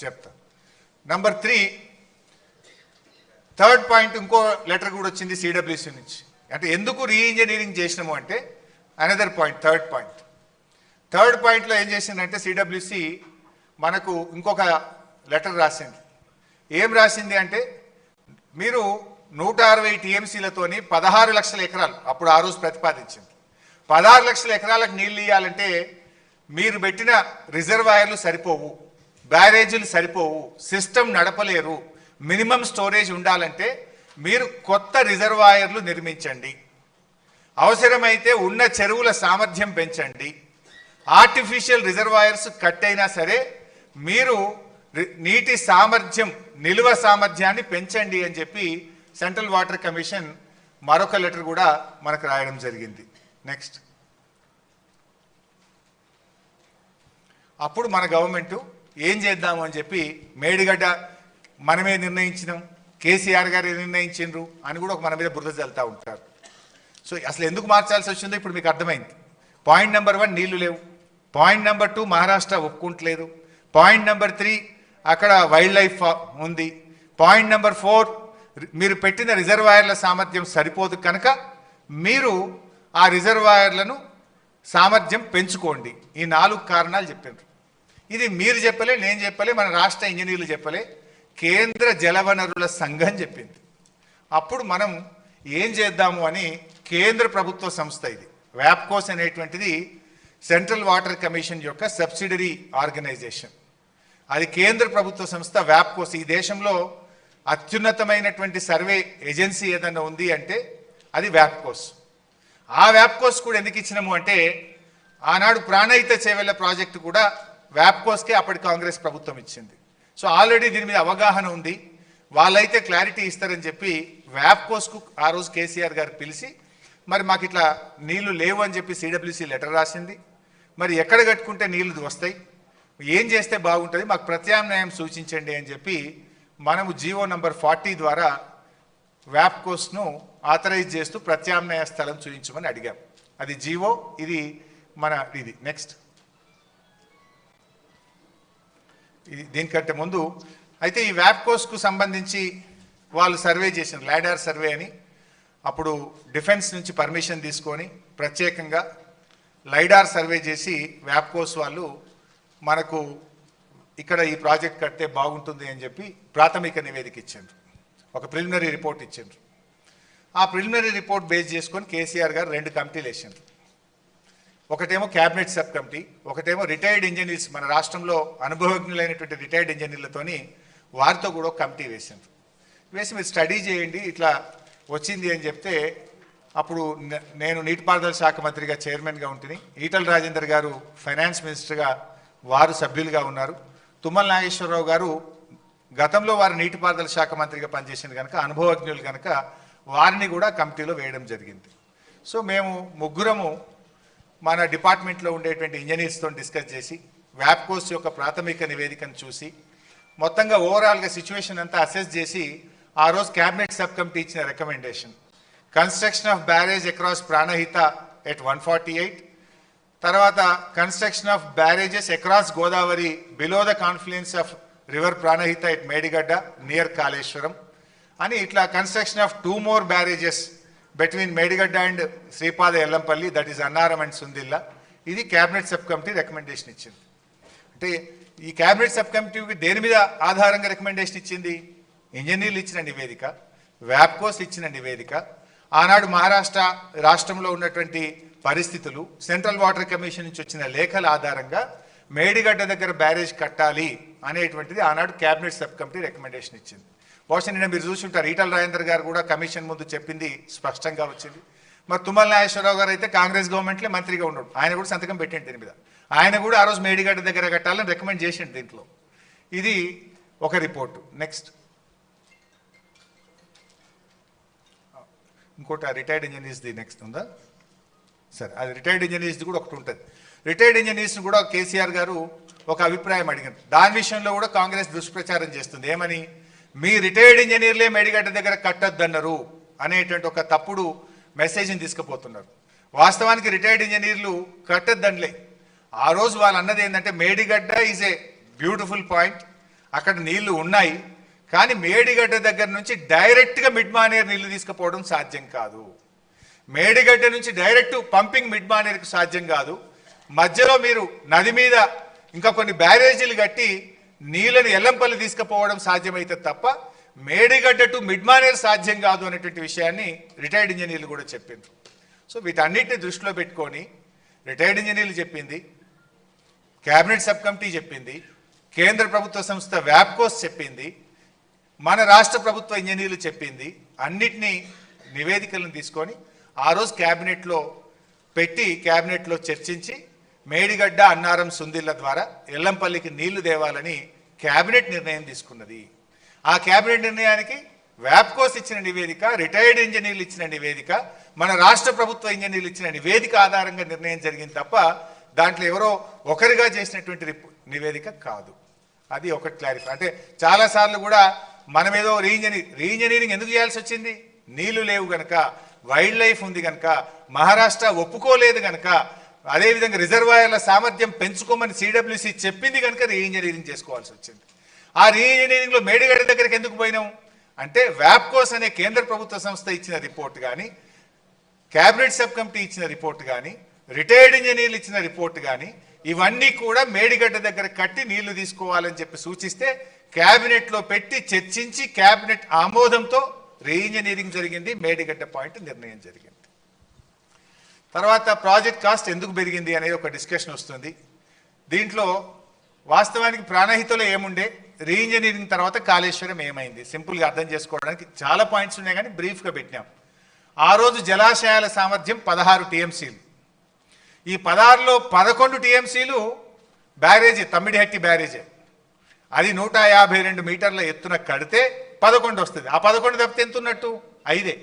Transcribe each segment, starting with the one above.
చెప్తా. Number 3 third point ఇంకో letter కూడా వచ్చింది సిడబ్ల్యూసి నుంచి. అంటే ఎందుకు రీఇంజనీరింగ్ చేసినాము అంటే అనదర్ పాయింట్, థర్డ్ పాయింట్లో ఏం చేసిందంటే సిడబ్ల్యూసి మనకు ఇంకొక లెటర్ రాసింది. ఏం రాసింది అంటే మీరు 160 టీఎంసీలతోని 16 లక్షల ఎకరాలు అప్పుడు ఆ రోజు ప్రతిపాదించింది. 16 లక్షల ఎకరాలకు నీళ్ళు ఇవ్వాలంటే మీరు పెట్టిన రిజర్వాయర్లు సరిపోవు, బ్యారేజీలు సరిపోవు, సిస్టమ్ నడపలేరు. మినిమం స్టోరేజ్ ఉండాలంటే మీరు కొత్త రిజర్వాయర్లు నిర్మించండి, అవసరమైతే ఉన్న చెరువుల సామర్థ్యం పెంచండి, ఆర్టిఫిషియల్ రిజర్వాయర్స్ కట్టైనా సరే మీరు నీటి సామర్థ్యం, నిల్వ సామర్థ్యాన్ని పెంచండి అని చెప్పి సెంట్రల్ వాటర్ కమిషన్ మరొక లెటర్ కూడా మనకు రాయడం జరిగింది. నెక్స్ట్, అప్పుడు మన గవర్నమెంట్ ఏం చేద్దాము అని చెప్పి మేడిగడ్డ మనమే నిర్ణయించినాం, కేసీఆర్ గారు నిర్ణయించిండ్రు అని కూడా మన మీద బురద చల్లుతూ ఉంటారు. సో అసలు ఎందుకు మార్చాల్సి వచ్చిందో ఇప్పుడు మీకు అర్థమైంది. పాయింట్ నెంబర్ 1 నీళ్లు లేవు, పాయింట్ నెంబర్ 2 మహారాష్ట్ర ఒప్పుకుంటలేదు, పాయింట్ నెంబర్ 3 అక్కడ వైల్డ్ లైఫ్ ఉంది, పాయింట్ నెంబర్ 4 మీరు పెట్టిన రిజర్వాయర్ల సామర్థ్యం సరిపోదు కనుక మీరు ఆ రిజర్వాయర్లను సామర్థ్యం పెంచుకోండి. ఈ 4 కారణాలు చెప్పారు. ఇది మీరు చెప్పలే, నేను చెప్పలే, మన రాష్ట్ర ఇంజనీర్లు చెప్పలే, కేంద్ర జలవనరుల సంఘం చెప్పింది. అప్పుడు మనం ఏం చేద్దాము అని కేంద్ర ప్రభుత్వ సంస్థ, ఇది వ్యాప్కోస్ అనేటువంటిది సెంట్రల్ వాటర్ కమిషన్ యొక్క సబ్సిడరీ ఆర్గనైజేషన్, అది కేంద్ర ప్రభుత్వ సంస్థ వ్యాప్కోస్. ఈ దేశంలో అత్యున్నతమైనటువంటి సర్వే ఏజెన్సీ ఏదన్నా ఉంది అంటే అది వ్యాప్కోస్. ఆ వ్యాప్కోస్ కూడా ఎందుకు ఇచ్చినాము అంటే ఆనాడు ప్రాణహిత చేవెళ్ల ప్రాజెక్టు కూడా వ్యాప్కోస్కే అప్పటి కాంగ్రెస్ ప్రభుత్వం ఇచ్చింది. సో ఆల్రెడీ దీని మీద అవగాహన ఉంది, వాళ్ళైతే క్లారిటీ ఇస్తారని చెప్పి వ్యాప్కోస్కు ఆ రోజు కేసీఆర్ గారు పిలిచి మరి మాకు ఇట్లా నీళ్లు లేవు అని చెప్పి సిడబ్ల్యూసి లెటర్ రాసింది. మరి ఎక్కడ కట్టుకుంటే నీళ్లు వస్తాయి, ఏం చేస్తే బాగుంటుంది, మాకు ప్రత్యామ్నాయం సూచించండి అని చెప్పి మనము జీవో నంబర్ 40 ద్వారా వ్యాప్కోస్ను ఆథరైజ్ చేస్తూ ప్రత్యామ్నాయ స్థలం చూపించమని అడిగాం. అది జీవో, ఇది మన ఇది. నెక్స్ట్, దీనికంటే ముందు అయితే ఈ వ్యాప్కోస్కు సంబంధించి వాళ్ళు సర్వే చేసిన లాడార్ సర్వే అని, అప్పుడు డిఫెన్స్ నుంచి పర్మిషన్ తీసుకొని ప్రత్యేకంగా లైడార్ సర్వే చేసి వ్యాప్కోస్ వాళ్ళు మనకు ఇక్కడ ఈ ప్రాజెక్ట్ కడితే బాగుంటుంది అని చెప్పి ప్రాథమిక నివేదిక ఇచ్చిండ్రు, ఒక ప్రిలిమినరీ రిపోర్ట్ ఇచ్చిండ్రు. ఆ ప్రిలిమినరీ రిపోర్ట్ బేస్ చేసుకొని కేసీఆర్ గారు 2 కమిటీలు వేసిండ్రు. ఒకటేమో క్యాబినెట్ సబ్ కమిటీ, ఒకటేమో రిటైర్డ్ ఇంజనీర్స్, మన రాష్ట్రంలో అనుభవజ్ఞులైనటువంటి రిటైర్డ్ ఇంజనీర్లతోని వారితో కూడా కమిటీ వేసిండ్రు. వేసి మీరు స్టడీ చేయండి ఇట్లా వచ్చింది అని చెప్తే అప్పుడు నేను నీటిపారుదల శాఖ మంత్రిగా చైర్మన్గా ఉంటుంది, ఈటల రాజేందర్ గారు ఫైనాన్స్ మినిస్టర్గా వారు సభ్యులుగా ఉన్నారు, తుమ్మల నాగేశ్వరరావు గారు గతంలో వారు నీటిపారుదల శాఖ మంత్రిగా పనిచేసింది కనుక అనుభవజ్ఞులు కనుక వారిని కూడా కమిటీలో వేయడం జరిగింది. సో మేము ముగ్గురము మన డిపార్ట్మెంట్లో ఉండేటువంటి ఇంజనీర్స్తో డిస్కస్ చేసి వ్యాప్కోస్ యొక్క ప్రాథమిక నివేదికను చూసి మొత్తంగా ఓవరాల్గా సిచ్యువేషన్ అంతా అసెస్ చేసి ఆ రోజు క్యాబినెట్ సబ్ కమిటీ ఇచ్చిన recommendation construction of barrage across Pranahita at 148, తర్వాత construction of barrages across Godavari below the confluence of river Pranahita at Medigadda near Kaleshwaram అని, ఇట్లా construction of 2 more barrages between Medigadda and Sripada Yellampalli, that is Annaram and Sundilla. ఇది cabinet sub committee recommendation ఇచ్చింది. అంటే ఈ cabinet sub కమిటీకి దేని మీద ఆధారంగా రికమెండేషన్ ఇచ్చింది? ఇంజనీర్లు ఇచ్చిన నివేదిక, వ్యాప్కోస్ ఇచ్చిన నివేదిక, ఆనాడు మహారాష్ట్ర రాష్ట్రంలో ఉన్నటువంటి పరిస్థితులు, సెంట్రల్ వాటర్ కమిషన్ నుంచి వచ్చిన లేఖల ఆధారంగా మేడిగడ్డ దగ్గర బ్యారేజ్ కట్టాలి అనేటువంటిది ఆనాడు క్యాబినెట్ సబ్ కమిటీ రికమెండేషన్ ఇచ్చింది. బహుశా నిన్న మీరు చూసుంటారు, ఈటల రాజేందర్ గారు కూడా కమిషన్ ముందు చెప్పింది స్పష్టంగా వచ్చింది. మరి తుమ్మల నాగేశ్వరరావు గారు అయితే కాంగ్రెస్ గవర్నమెంట్లో మంత్రిగా ఉన్నాడు, ఆయన కూడా సంతకం పెట్టండి దీని మీద. ఆయన కూడా ఆ రోజు మేడిగడ్డ దగ్గర కట్టాలని రికమెండ్ చేసిండు దీంట్లో. ఇది ఒక రిపోర్టు. నెక్స్ట్, ఇంకోటి రిటైర్డ్ ఇంజనీర్స్ది నెక్స్ట్ ఉందా? సరే, అది రిటైర్డ్ ఇంజనీర్స్ది కూడా ఒకటి ఉంటుంది. రిటైర్డ్ ఇంజనీర్స్ని కూడా కేసీఆర్ గారు ఒక అభిప్రాయం అడిగారు. దాని విషయంలో కూడా కాంగ్రెస్ దుష్ప్రచారం చేస్తుంది. ఏమని? మీ రిటైర్డ్ ఇంజనీర్లే మేడిగడ్డ దగ్గర కట్టొద్దన్నారు అనేటువంటి ఒక తప్పుడు మెసేజ్ని తీసుకుపోతున్నారు. వాస్తవానికి రిటైర్డ్ ఇంజనీర్లు కట్టొద్దనిలే. ఆ రోజు వాళ్ళు అన్నది ఏంటంటే Medigadda is a beautiful point, అక్కడ నీళ్లు ఉన్నాయి, కానీ మేడిగడ్డ దగ్గర నుంచి డైరెక్ట్గా మిడ్ మానేర్ నీళ్లు తీసుకుపోవడం సాధ్యం కాదు. మేడిగడ్డ నుంచి డైరెక్ట్ పంపింగ్ మిడ్ మానేర్కి సాధ్యం కాదు. మధ్యలో మీరు నది మీద ఇంకా కొన్ని బ్యారేజీలు కట్టి నీళ్ళని ఎల్లంపల్లి తీసుకుపోవడం సాధ్యమైతే తప్ప మేడిగడ్డ టు మిడ్ మానేర్ సాధ్యం కాదు అనేటువంటి విషయాన్ని రిటైర్డ్ ఇంజనీర్లు కూడా చెప్పింది. సో వీటన్నిటిని దృష్టిలో పెట్టుకొని రిటైర్డ్ ఇంజనీర్లు చెప్పింది, కేబినెట్ సబ్ కమిటీ చెప్పింది, కేంద్ర ప్రభుత్వ సంస్థ వ్యాప్కోస్ చెప్పింది, మన రాష్ట్ర ప్రభుత్వ ఇంజనీర్లు చెప్పింది, అన్నిటినీ నివేదికలను తీసుకొని ఆ రోజు క్యాబినెట్లో పెట్టి క్యాబినెట్లో చర్చించి మేడిగడ్డ, అన్నారం, సుందిళ్ళ ద్వారా ఎల్లంపల్లికి నీళ్లు తేవాలని క్యాబినెట్ నిర్ణయం తీసుకున్నది. ఆ క్యాబినెట్ నిర్ణయానికి వ్యాప్కోస్ ఇచ్చిన నివేదిక, రిటైర్డ్ ఇంజనీర్లు ఇచ్చిన నివేదిక, మన రాష్ట్ర ప్రభుత్వ ఇంజనీర్లు ఇచ్చిన నివేదిక ఆధారంగా నిర్ణయం జరిగింది తప్ప దాంట్లో ఎవరో ఒకరిగా చేసినటువంటి నివేదిక కాదు. అది ఒకటి క్లారిఫై. అంటే చాలాసార్లు కూడా మనం ఏదో రీఇంజనీరింగ్ ఎందుకు చేయాల్సి వచ్చింది? నీళ్లు లేవు గనక, వైల్డ్ లైఫ్ ఉంది కనుక, మహారాష్ట్ర ఒప్పుకోలేదు కనుక, అదేవిధంగా రిజర్వాయర్ల సామర్థ్యం పెంచుకోమని సిడబ్ల్యూసి చెప్పింది కనుక రీఇంజనీరింగ్ చేసుకోవాల్సి వచ్చింది. ఆ రీఇంజనీరింగ్లో మేడిగడ్డ దగ్గరికి ఎందుకు పోయినాం అంటే వ్యాప్కోస్ అనే కేంద్ర ప్రభుత్వ సంస్థ ఇచ్చిన రిపోర్ట్ కానీ, క్యాబినెట్ సబ్ కమిటీ ఇచ్చిన రిపోర్ట్ కానీ, రిటైర్డ్ ఇంజనీర్లు ఇచ్చిన రిపోర్ట్ కానీ ఇవన్నీ కూడా మేడిగడ్డ దగ్గర కట్టి నీళ్లు తీసుకోవాలని చెప్పి సూచిస్తే క్యాబినెట్లో పెట్టి చర్చించి క్యాబినెట్ ఆమోదంతో రీఇంజనీరింగ్ జరిగింది, మేడిగడ్డ పాయింట్ నిర్ణయం జరిగింది. తర్వాత ప్రాజెక్ట్ కాస్ట్ ఎందుకు పెరిగింది అనేది ఒక డిస్కషన్ వస్తుంది. దీంట్లో వాస్తవానికి ప్రాణహితలో ఏముండే, రీఇంజనీరింగ్ తర్వాత కాళేశ్వరం ఏమైంది, సింపుల్గా అర్థం చేసుకోవడానికి చాలా పాయింట్స్ ఉన్నాయి కానీ బ్రీఫ్గా పెట్టినాం. ఆ రోజు జలాశయాల సామర్థ్యం 16 టీఎంసీలు. ఈ 16లో 11 టీఎంసీలు బ్యారేజీ, తమ్మిడిహట్టి బ్యారేజీ. అది 152 మీటర్ల ఎత్తున కడితే 11 వస్తుంది. ఆ 11 తప్పితే ఎంత ఉన్నట్టు? 5.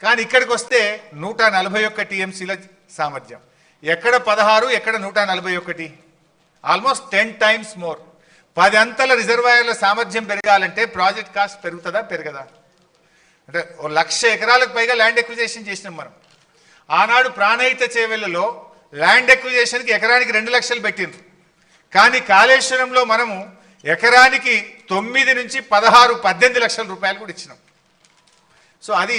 కానీ ఇక్కడికి వస్తే 141 టీఎంసీల సామర్థ్యం. ఎక్కడ 16, ఎక్కడ 141, ఆల్మోస్ట్ 10 టైమ్స్ మోర్. 10 అంతల రిజర్వాయర్ల సామర్థ్యం పెరగాలంటే ప్రాజెక్ట్ కాస్ట్ పెరుగుతుందా పెరగదా? అంటే 1,00,000 ఎకరాలకు పైగా ల్యాండ్ ఎక్విజేషన్ చేసినాం మనం. ఆనాడు ప్రాణహిత చేవెళ్లలో ల్యాండ్ ఎక్విజేషన్కి ఎకరానికి 2 లక్షలు పెట్టిండ్రు. కానీ కాళేశ్వరంలో మనము ఎకరానికి 9 నుంచి 16, 18 లక్షల రూపాయలు కూడా ఇచ్చినాం. సో అది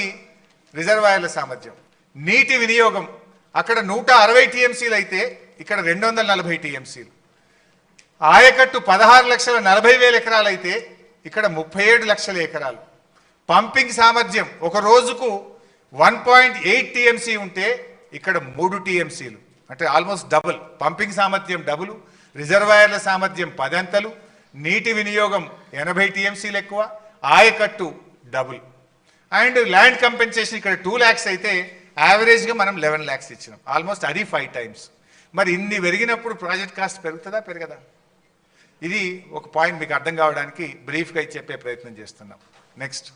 రిజర్వాయర్ల సామర్థ్యం. నీటి వినియోగం అక్కడ 160 టీఎంసీలు అయితే ఇక్కడ 240 టీఎంసీలు. ఆయకట్టు 16,40,000 ఎకరాలు అయితే ఇక్కడ 37 లక్షల ఎకరాలు. పంపింగ్ సామర్థ్యం ఒక రోజుకు 1.8 టీఎంసీ ఉంటే ఇక్కడ 3 టీఎంసీలు, అంటే ఆల్మోస్ట్ డబుల్. పంపింగ్ సామర్థ్యం డబుల్, రిజర్వాయర్ల సామర్థ్యం 10 అంతలు, నీటి వినియోగం 80 టీఎంసీలు ఎక్కువ, ఆయకట్టు డబుల్. అండ్ ల్యాండ్ కంపెన్సేషన్ ఇక్కడ 2 lakhs అయితే యావరేజ్గా మనం 11 lakhs ఇచ్చినాం, ఆల్మోస్ట్ అది 5 times. మరి ఇన్ని పెరిగినప్పుడు ప్రాజెక్ట్ కాస్ట్ పెరుగుతుందా పెరగదా? ఇది ఒక పాయింట్ మీకు అర్థం కావడానికి బ్రీఫ్గా చెప్పే ప్రయత్నం చేస్తున్నాం. నెక్స్ట్,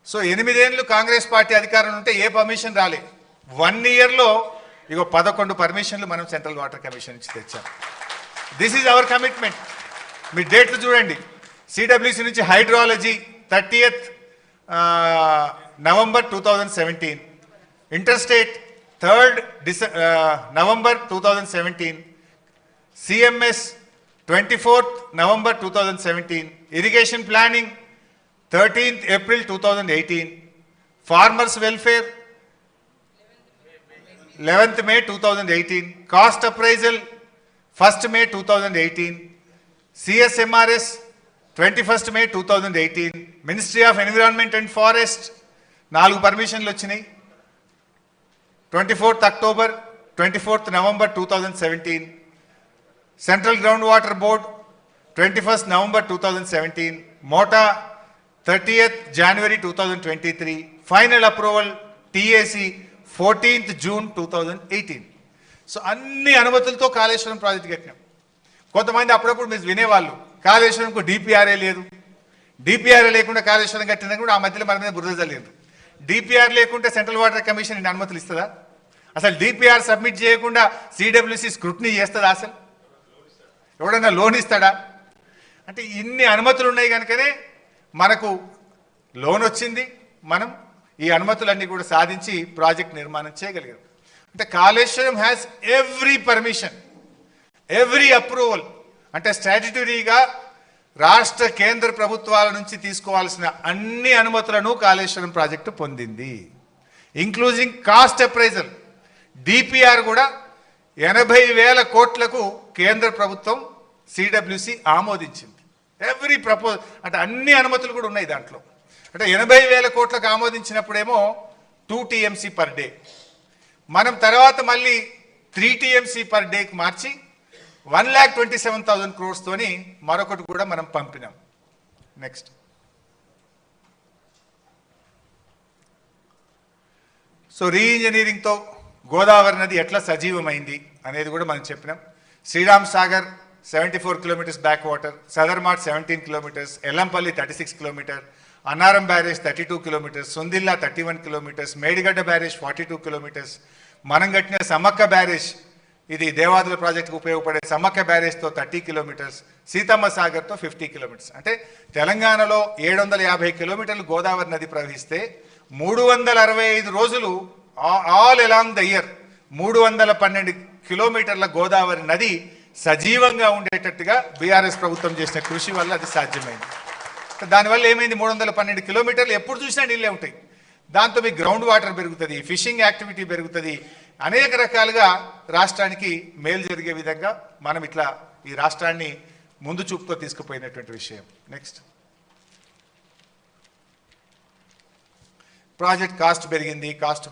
సో 8 ఏళ్ళు కాంగ్రెస్ పార్టీ అధికారంలో ఉంటే ఏ పర్మిషన్ రాలే. 1 yearలో ఇగో 11 పర్మిషన్లు మనం సెంట్రల్ వాటర్ కమిషన్ నుంచి తెచ్చాం. This is our commitment. మీ డేట్లు చూడండి. సిడబ్ల్యూసి నుంచి hydrology 30th November 2017, interstate 3rd November 2017, CMS 24th November 2017, irrigation planning 13th April 2018, farmers welfare 11th May 2018, cost appraisal 1st May 2018, CSMRS 21st May 2018, ministry of environment and forest 4 పర్మిషన్లు వచ్చినాయి. 24th October, 24th November 2017, central ground water board 21st November 2017, MoTA 30th January 2023, final approval TAC 14th June 2018. So అన్ని అనుమతులతో Kaleshwaram project కట్టినాం. కొంతమంది అప్పుడప్పుడు మీరు వినేవాళ్ళు, కాళేశ్వరంకు డిపిఆర్ఏ లేదు, డిపిఆర్ఏ లేకుండా కాళేశ్వరం కట్టినా కూడా ఆ మధ్యలో మన మీద బురద జల్లేదు. డిపిఆర్ లేకుంటే సెంట్రల్ వాటర్ కమిషన్ ఇన్ని అనుమతులు ఇస్తుందా? అసలు డిపిఆర్ సబ్మిట్ చేయకుండా సిడబ్ల్యూసి స్క్రూటినీ చేస్తుందా? అసలు ఎవడన్నా లోన్ ఇస్తాడా? అంటే ఇన్ని అనుమతులు ఉన్నాయి కనుకనే మనకు లోన్ వచ్చింది. మనం ఈ అనుమతులన్నీ కూడా సాధించి ప్రాజెక్ట్ నిర్మాణం చేయగలిగాం. అంటే Kaleshwaram has every permission, every approval అంటే స్టాట్యుటరీగా రాష్ట్ర కేంద్ర ప్రభుత్వాల నుంచి తీసుకోవాల్సిన అన్ని అనుమతులను కాళేశ్వరం ప్రాజెక్టు పొందింది, ఇంక్లూజింగ్ కాస్ట్ అప్రైజల్. డిపిఆర్ కూడా 80,000 కోట్లకు కేంద్ర ప్రభుత్వం సిడబ్ల్యూసి ఆమోదించింది. ఎవ్రీ అంటే అన్ని అనుమతులు కూడా ఉన్నాయి దాంట్లో. అంటే 80,000 కోట్లకు ఆమోదించినప్పుడేమో 2 TMC పర్ డే, మనం తర్వాత మళ్ళీ 3 TMC పర్ డేకి మార్చి 1,27,000 crores తోని మరొకటి కూడా మనం పంపినాం. నెక్స్ట్ సో రీఇంజనీరింగ్తో గోదావరి నది ఎట్లా సజీవమైంది అనేది కూడా మనం చెప్పినాం. Sriram Sagar 74 kilometers back water, Sadarmat 17 kilometers, Yellampalli 36 kilometers, Annaram barrage 32 kilometers, Sundilla 31 kilometers, Medigadda barrage 42 kilometers, మనం కట్టిన సమ్మక్క బ్యారేజ్, ఇది దేవాదుల ప్రాజెక్టుకు ఉపయోగపడే సమ్మక్క బ్యారేజ్తో 30 kilometers, సీతమ్మ సాగర్తో 50 kilometers. అంటే తెలంగాణలో 750 kilometers గోదావరి నది ప్రవహిస్తే 365 రోజులు all along the year 312 kilometers Godavari నది సజీవంగా ఉండేటట్టుగా బీఆర్ఎస్ ప్రభుత్వం చేసిన కృషి వల్ల అది సాధ్యమైంది. దానివల్ల ఏమైంది, 312 kilometers ఎప్పుడు చూసినా నీళ్ళే ఉంటాయి. దాంతో మీ గ్రౌండ్ వాటర్ పెరుగుతుంది, ఫిషింగ్ యాక్టివిటీ పెరుగుతుంది, అనేక రకాలుగా రాష్ట్రానికి మేలు జరిగే విధంగా మనం ఇట్లా ఈ రాష్ట్రాన్ని ముందు చూపుతో తీసుకుపోయినటువంటి విషయం. నెక్స్ట్ ప్రాజెక్ట్ కాస్ట్ పెరిగింది, కాస్ట్